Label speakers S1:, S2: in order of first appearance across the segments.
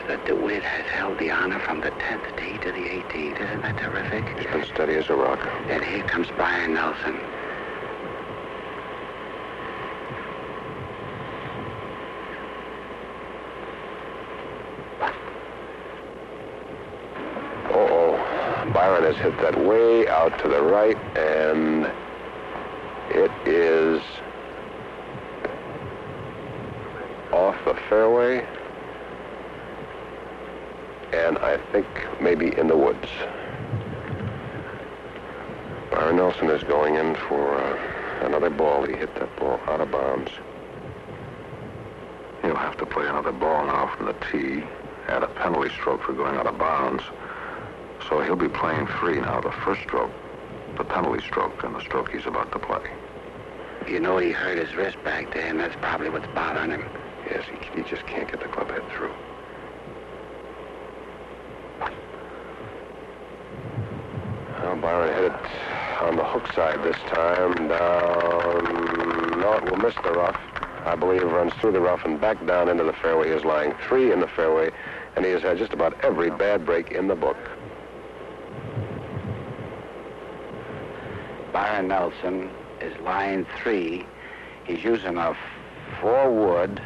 S1: that De Wit has held the honor from the 10th tee to the 18th. Isn't that terrific?
S2: He's been steady as a rock.
S1: And here comes Byron Nelson.
S2: Byron has hit that way out to the right, and it is off the fairway, and I think maybe in the woods. Byron Nelson is going in for another ball. He hit that ball out of bounds.
S3: He'll have to play another ball now from the tee, add a penalty stroke for going out of bounds. So he'll be playing 3 now, the first stroke, the penalty stroke, and the stroke he's about to play.
S1: You know he hurt his wrist back there, and that's probably what's bothering him.
S2: Yes, he just can't get the club head through. Well, Byron hit it on the hook side this time, down. No, it will miss the rough. I believe runs through the rough and back down into the fairway. He is lying 3 in the fairway, and he has had just about every bad break in the book.
S1: Byron Nelson is lying 3. He's using a 4 wood.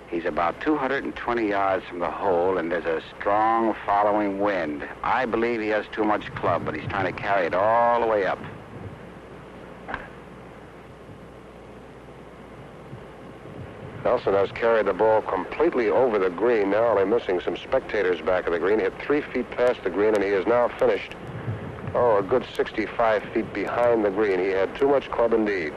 S1: He's about 220 yards from the hole, and there's a strong following wind. I believe he has too much club, but he's trying to carry it all the way up.
S2: Nelson has carried the ball completely over the green. Now only missing some spectators back of the green. Hit 3 feet past the green, and he is now finished. Oh, a good 65 feet behind the green. He had too much club indeed.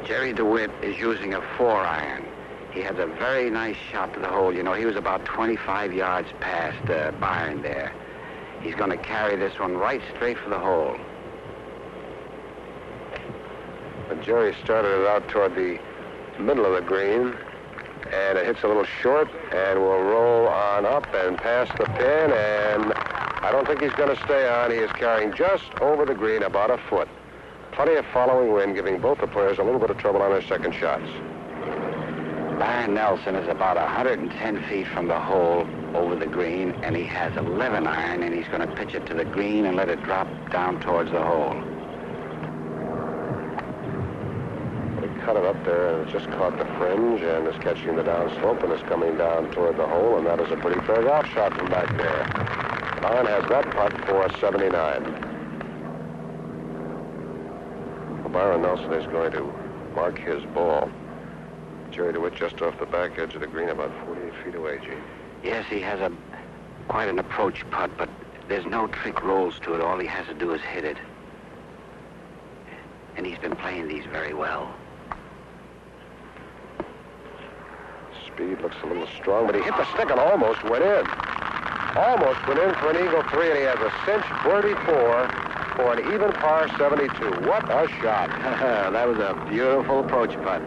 S1: Gerry De Wit is using a 4-iron. He has a very nice shot to the hole. You know, he was about 25 yards past Byron there. He's going to carry this one right straight for the hole.
S2: But Gerry started it out toward the middle of the green, and it hits a little short and will roll on up and past the pin, and I don't think he's going to stay on. He is carrying just over the green about a foot. Plenty of following wind, giving both the players a little bit of trouble on their second shots.
S1: Byron Nelson is about 110 feet from the hole over the green, and he has 11 iron, and he's going to pitch it to the green and let it drop down towards the hole.
S2: Cut it up there, and it's just caught the fringe and is catching the downslope and is coming down toward the hole, and that is a pretty fair golf shot from back there. Byron has that putt for a 79. Well, Byron Nelson is going to mark his ball. Gerry De Wit just off the back edge of the green, about 48 feet away, Gene.
S1: Yes, he has quite an approach putt, but there's no trick rolls to it. All he has to do is hit it. And he's been playing these very well.
S2: Speed looks a little strong, but he hit the stick and almost went in. Almost went in for an eagle 3, and he has a cinch birdie 4 for an even par 72. What a shot.
S1: That was a beautiful approach putt.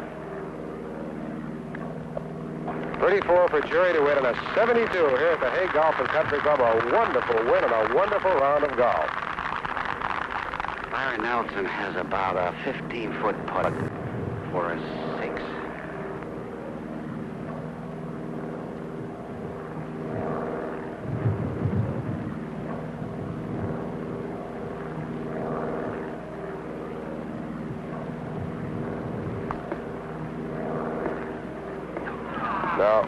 S2: 34 for Gerry De Wit and a 72 here at the Haag Golf and Country Club. A wonderful win and a wonderful round of golf.
S1: Byron Nelson has about a 15-foot putt for a 6.
S2: Now,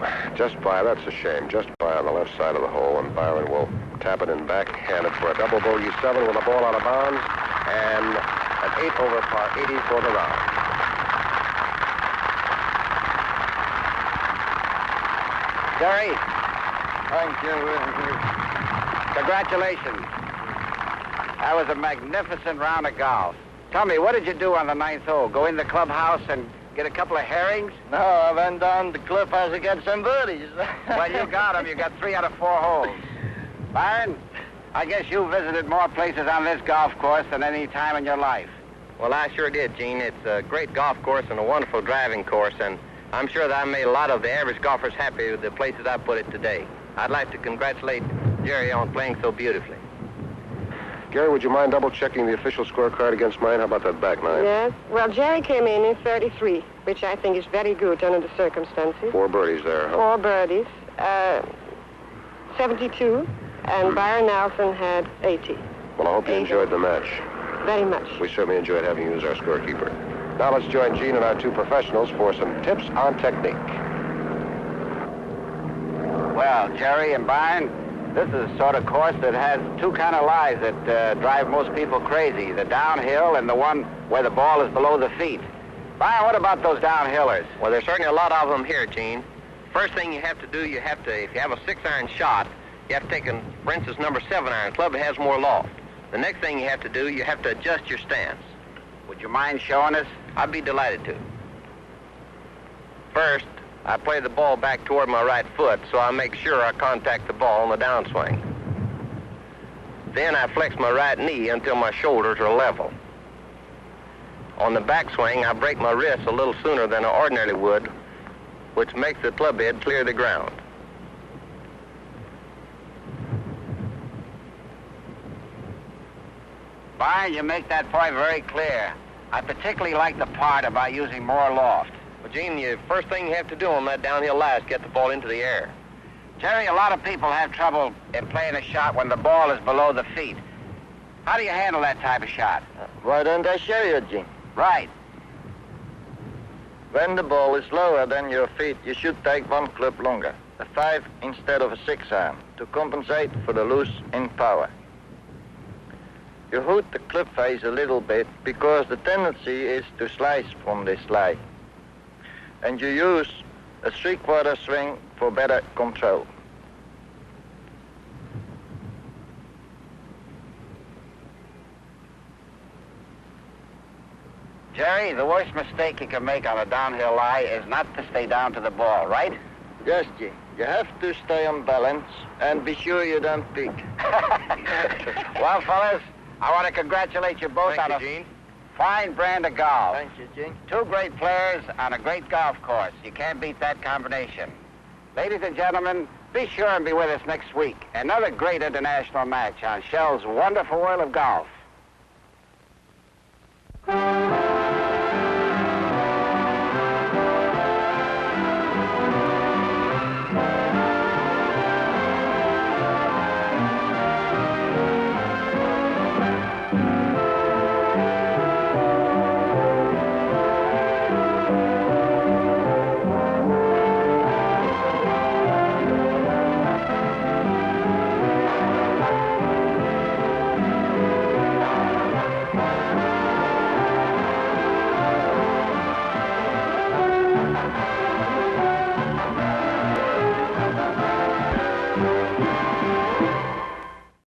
S2: that's a shame, just by on the left side of the hole, and Byron will tap it in backhanded for a double bogey 7 with the ball out of bounds, and an 8 over par 80 for the round.
S1: Gerry,
S4: Thank you.
S1: congratulations. That was a magnificent round of golf. Tell me, what did you do on the 9th hole? Go in the clubhouse and get a couple of herrings?
S4: No, I went down the cliff house to get some birdies.
S1: Well, you got them. You got 3 out of 4 holes. Byron, I guess you visited more places on this golf course than any time in your life.
S5: Well, I sure did, Gene. It's a great golf course and a wonderful driving course, and I'm sure that I made a lot of the average golfers happy with the places I put it today. I'd like to congratulate Gerry on playing so beautifully.
S2: Gerry, would you mind double-checking the official scorecard against mine? How about that back nine?
S6: Yes. Well, Gerry came in 33, which I think is very good under the circumstances.
S2: 4 birdies there, huh?
S6: 4 birdies. 72, and Byron Nelson had 80.
S2: Well, I hope you enjoyed the match.
S6: Very much.
S2: We certainly enjoyed having you as our scorekeeper. Now let's join Gene and our 2 professionals for some tips on technique.
S1: Well, Gerry and Byron, this is a sort of course that has 2 kind of lies that drive most people crazy. The downhill and the one where the ball is below the feet. Byron, what about those downhillers?
S5: Well, there's certainly a lot of them here, Gene. First thing you have to do, if you have a 6-iron shot, you have to take, for instance, number 7-iron club. It has more loft. The next thing you have to do, you have to adjust your stance.
S1: Would you mind showing us?
S5: I'd be delighted to. First, I play the ball back toward my right foot, so I make sure I contact the ball on the downswing. Then I flex my right knee until my shoulders are level. On the backswing, I break my wrists a little sooner than I ordinarily would, which makes the club head clear the ground.
S1: Byron, you make that point very clear. I particularly like the part about using more loft.
S5: Well, Gene, the first thing you have to do on that downhill lie is get the ball into the air.
S1: Gerry, a lot of people have trouble in playing a shot when the ball is below the feet. How do you handle that type of shot?
S4: Why don't I show you, Gene?
S1: Right.
S4: When the ball is lower than your feet, you should take 1 club longer, a 5 instead of a 6-iron, to compensate for the loss in power. You hoot the club face a little bit because the tendency is to slice from this lie. And you use a 3/4 swing for better control.
S1: Gerry, the worst mistake you can make on a downhill lie is not to stay down to the ball, right?
S4: Yes, Gene. You have to stay on balance and be sure you don't peek.
S1: Well, fellas, I want to congratulate you both on a fine brand of golf.
S4: Thank you, Gene.
S1: 2 great players on a great golf course. You can't beat that combination. Ladies and gentlemen, be sure and be with us next week. Another great international match on Shell's Wonderful World of Golf.